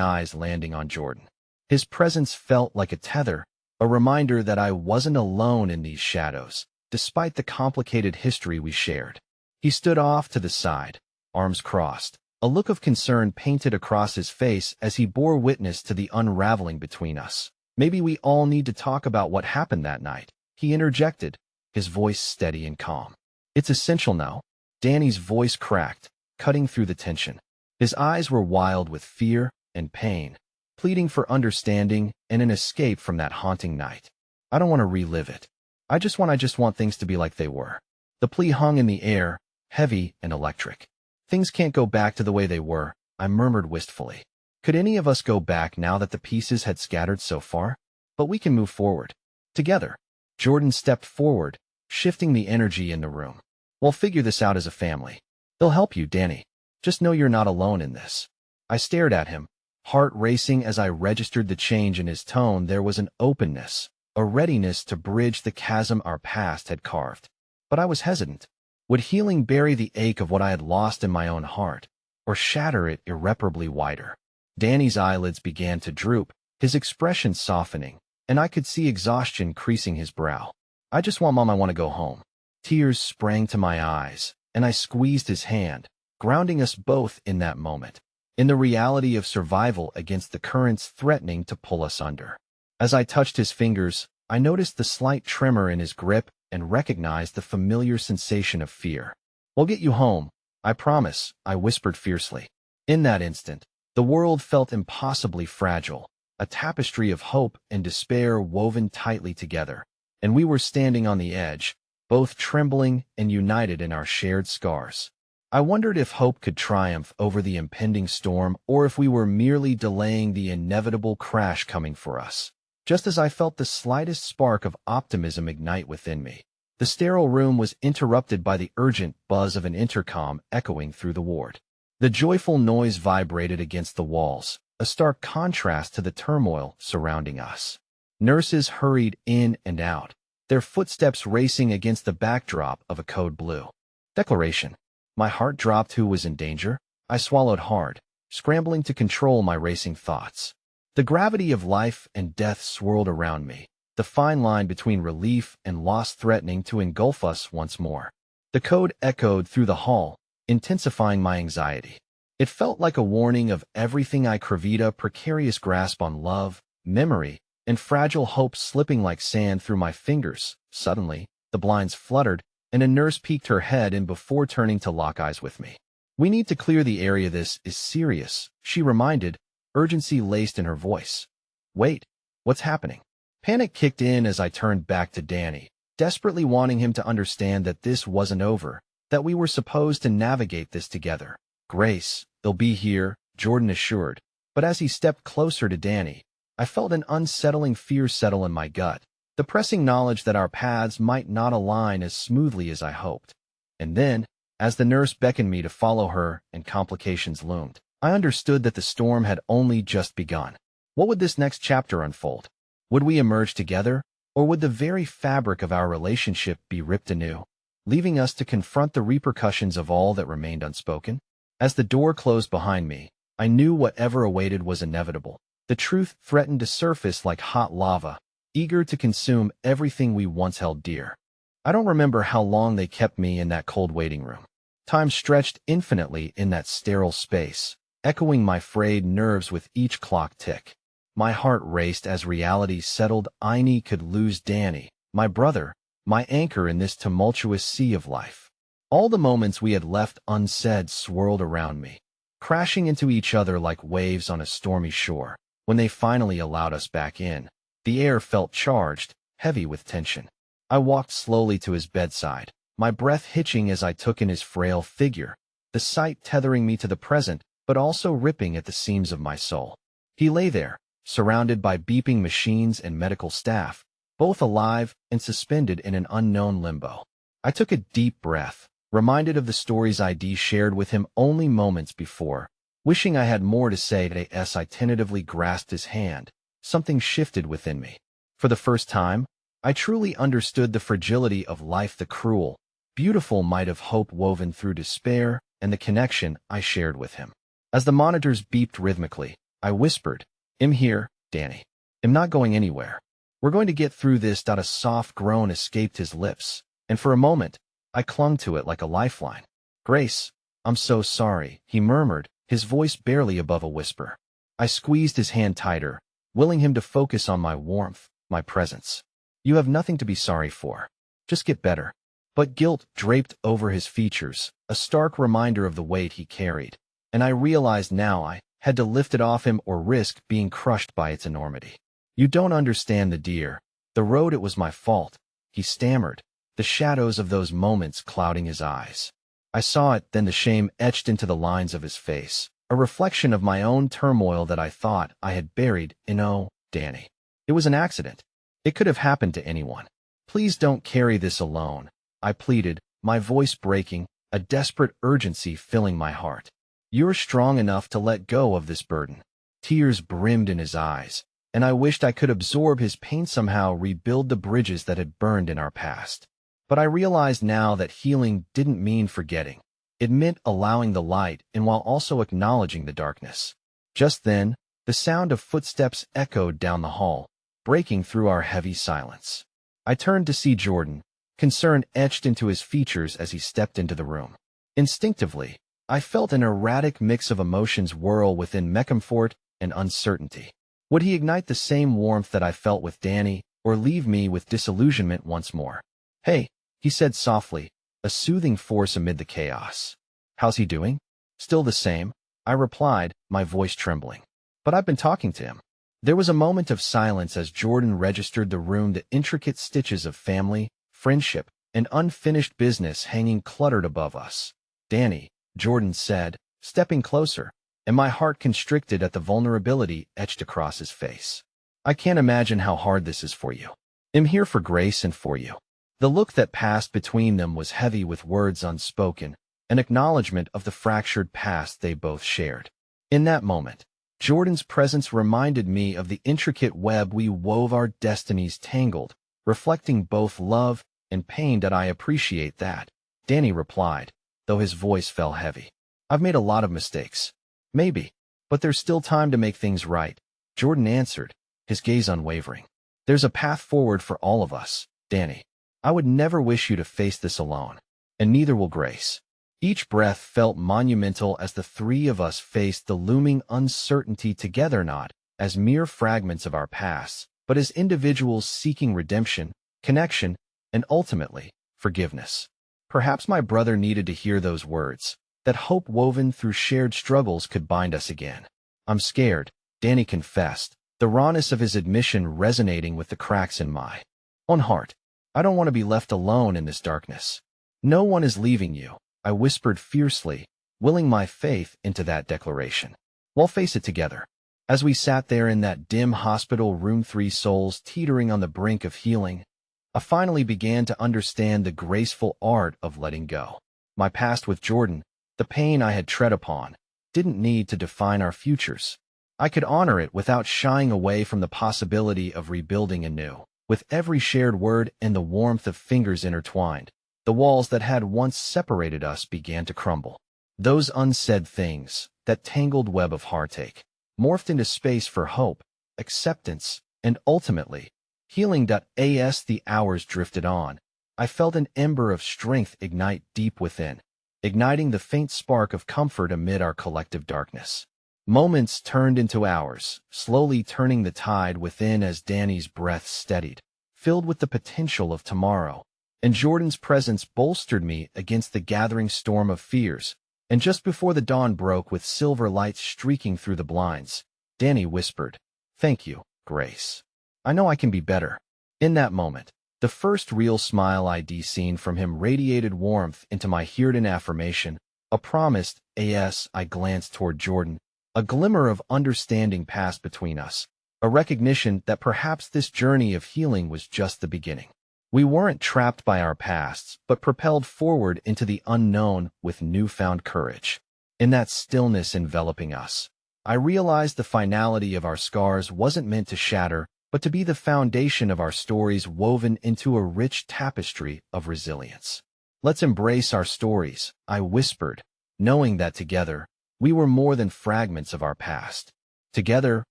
eyes landing on Jordan. His presence felt like a tether, a reminder that I wasn't alone in these shadows, despite the complicated history we shared. He stood off to the side, arms crossed, a look of concern painted across his face as he bore witness to the unraveling between us. "Maybe we all need to talk about what happened that night," he interjected, his voice steady and calm. "It's essential now." Danny's voice cracked, cutting through the tension. His eyes were wild with fear and pain, pleading for understanding and an escape from that haunting night. "I don't want to relive it. I just want things to be like they were." The plea hung in the air, heavy and electric. "Things can't go back to the way they were," I murmured wistfully. "Could any of us go back now that the pieces had scattered so far? But we can move forward. Together." Jordan stepped forward, shifting the energy in the room. "We'll figure this out as a family. They'll help you, Danny. Just know you're not alone in this." I stared at him, heart racing as I registered the change in his tone. There was an openness, a readiness to bridge the chasm our past had carved. But I was hesitant. Would healing bury the ache of what I had lost in my own heart, or shatter it irreparably wider? Danny's eyelids began to droop, his expression softening, and I could see exhaustion creasing his brow. I just want Mom, I want to go home. Tears sprang to my eyes, and I squeezed his hand, grounding us both in that moment, in the reality of survival against the currents threatening to pull us under. As I touched his fingers, I noticed the slight tremor in his grip and recognized the familiar sensation of fear. "We'll get you home, I promise," I whispered fiercely. In that instant, the world felt impossibly fragile, a tapestry of hope and despair woven tightly together, and we were standing on the edge, both trembling and united in our shared scars. I wondered if hope could triumph over the impending storm or if we were merely delaying the inevitable crash coming for us. Just as I felt the slightest spark of optimism ignite within me, the sterile room was interrupted by the urgent buzz of an intercom echoing through the ward. The joyful noise vibrated against the walls, a stark contrast to the turmoil surrounding us. Nurses hurried in and out, their footsteps racing against the backdrop of a code blue declaration. My heart dropped. Who was in danger? I swallowed hard, scrambling to control my racing thoughts. The gravity of life and death swirled around me, the fine line between relief and loss threatening to engulf us once more. The code echoed through the hall, intensifying my anxiety. It felt like a warning of everything I craved, a precarious grasp on love, memory, and fragile hope slipping like sand through my fingers. Suddenly, the blinds fluttered, and a nurse peeked her head in before turning to lock eyes with me. "We need to clear the area. This is serious," she reminded, urgency laced in her voice. "Wait, what's happening?" Panic kicked in as I turned back to Danny, desperately wanting him to understand that this wasn't over, that we were supposed to navigate this together. "Grace, they'll be here," Jordan assured, but as he stepped closer to Danny, I felt an unsettling fear settle in my gut, the pressing knowledge that our paths might not align as smoothly as I hoped. And then, as the nurse beckoned me to follow her and complications loomed, I understood that the storm had only just begun. What would this next chapter unfold? Would we emerge together, or would the very fabric of our relationship be ripped anew, leaving us to confront the repercussions of all that remained unspoken? As the door closed behind me, I knew whatever awaited was inevitable. The truth threatened to surface like hot lava, eager to consume everything we once held dear. I don't remember how long they kept me in that cold waiting room. Time stretched infinitely in that sterile space, echoing my frayed nerves with each clock tick. My heart raced as reality settled. I could lose Danny, my brother, my anchor in this tumultuous sea of life. All the moments we had left unsaid swirled around me, crashing into each other like waves on a stormy shore. When they finally allowed us back in, the air felt charged, heavy with tension. I walked slowly to his bedside, my breath hitching as I took in his frail figure, the sight tethering me to the present, but also ripping at the seams of my soul. He lay there, surrounded by beeping machines and medical staff, both alive and suspended in an unknown limbo. I took a deep breath, reminded of the stories I'd shared with him only moments before. Wishing I had more to say as I tentatively grasped his hand, something shifted within me. For the first time, I truly understood the fragility of life, the cruel, beautiful might of hope woven through despair, and the connection I shared with him. As the monitors beeped rhythmically, I whispered, "I'm here, Danny. I'm not going anywhere. We're going to get through this." A soft groan escaped his lips, and for a moment, I clung to it like a lifeline. "Grace, I'm so sorry," he murmured, his voice barely above a whisper. I squeezed his hand tighter, willing him to focus on my warmth, my presence. "You have nothing to be sorry for. Just get better." But guilt draped over his features, a stark reminder of the weight he carried, and I realized now I had to lift it off him or risk being crushed by its enormity. "You don't understand the road. It was my fault," he stammered, the shadows of those moments clouding his eyes. I saw it, then the shame etched into the lines of his face, a reflection of my own turmoil that I thought I had buried in, "Oh, Danny. It was an accident. It could have happened to anyone. Please don't carry this alone," I pleaded, my voice breaking, a desperate urgency filling my heart. "You're strong enough to let go of this burden." Tears brimmed in his eyes, and I wished I could absorb his pain, somehow rebuild the bridges that had burned in our past. But I realized now that healing didn't mean forgetting. It meant allowing the light in while also acknowledging the darkness. Just then, the sound of footsteps echoed down the hall, breaking through our heavy silence. I turned to see Jordan, concern etched into his features as he stepped into the room. Instinctively, I felt an erratic mix of emotions whirl within me, comfort and uncertainty. Would he ignite the same warmth that I felt with Danny, or leave me with disillusionment once more? "Hey," he said softly, a soothing force amid the chaos. "How's he doing?" "Still the same," I replied, my voice trembling. "But I've been talking to him." There was a moment of silence as Jordan registered the room, the intricate stitches of family, friendship, and unfinished business hanging cluttered above us. "Danny," Jordan said, stepping closer, and my heart constricted at the vulnerability etched across his face. "I can't imagine how hard this is for you. I'm here for Grace and for you." The look that passed between them was heavy with words unspoken, an acknowledgement of the fractured past they both shared. In that moment, Jordan's presence reminded me of the intricate web we wove, our destinies tangled, reflecting both love and pain. "That I appreciate that," Danny replied, though his voice fell heavy. "I've made a lot of mistakes. Maybe, but there's still time to make things right," Jordan answered, his gaze unwavering. "There's a path forward for all of us, Danny. I would never wish you to face this alone, and neither will Grace." Each breath felt monumental as the three of us faced the looming uncertainty together, not as mere fragments of our pasts, but as individuals seeking redemption, connection, and ultimately, forgiveness. Perhaps my brother needed to hear those words, that hope woven through shared struggles could bind us again. "I'm scared," Danny confessed, the rawness of his admission resonating with the cracks in my own heart. "I don't want to be left alone in this darkness." "No one is leaving you," I whispered fiercely, willing my faith into that declaration. "We'll face it together." As we sat there in that dim hospital room, three souls teetering on the brink of healing, I finally began to understand the graceful art of letting go. My past with Jordan, the pain I had tread upon, didn't need to define our futures. I could honor it without shying away from the possibility of rebuilding anew. With every shared word and the warmth of fingers intertwined, the walls that had once separated us began to crumble. Those unsaid things, that tangled web of heartache, morphed into space for hope, acceptance, and ultimately, healing. As the hours drifted on, I felt an ember of strength ignite deep within, igniting the faint spark of comfort amid our collective darkness. Moments turned into hours, slowly turning the tide within as Danny's breath steadied, filled with the potential of tomorrow, and Jordan's presence bolstered me against the gathering storm of fears. And just before the dawn broke with silver lights streaking through the blinds, Danny whispered, "Thank you, Grace. I know I can be better." In that moment, the first real smile I'd seen from him radiated warmth into my heard-in affirmation, a promise. As I glanced toward Jordan, a glimmer of understanding passed between us, a recognition that perhaps this journey of healing was just the beginning. We weren't trapped by our pasts, but propelled forward into the unknown with newfound courage. In that stillness enveloping us, I realized the finality of our scars wasn't meant to shatter, but to be the foundation of our stories woven into a rich tapestry of resilience. "Let's embrace our stories," I whispered, knowing that together, we were more than fragments of our past. Together,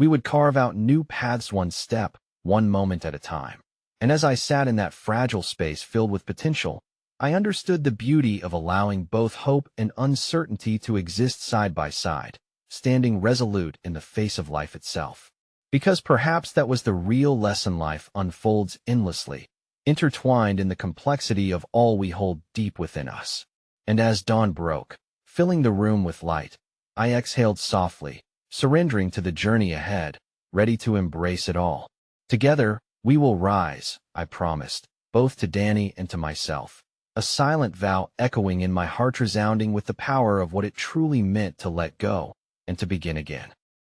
we would carve out new paths, one step, one moment at a time. And as I sat in that fragile space filled with potential, I understood the beauty of allowing both hope and uncertainty to exist side by side, standing resolute in the face of life itself. Because perhaps that was the real lesson: life unfolds endlessly, intertwined in the complexity of all we hold deep within us. And as dawn broke, filling the room with light, I exhaled softly, surrendering to the journey ahead, ready to embrace it all. "Together, we will rise," I promised, both to Danny and to myself, a silent vow echoing in my heart, resounding with the power of what it truly meant to let go and to begin again.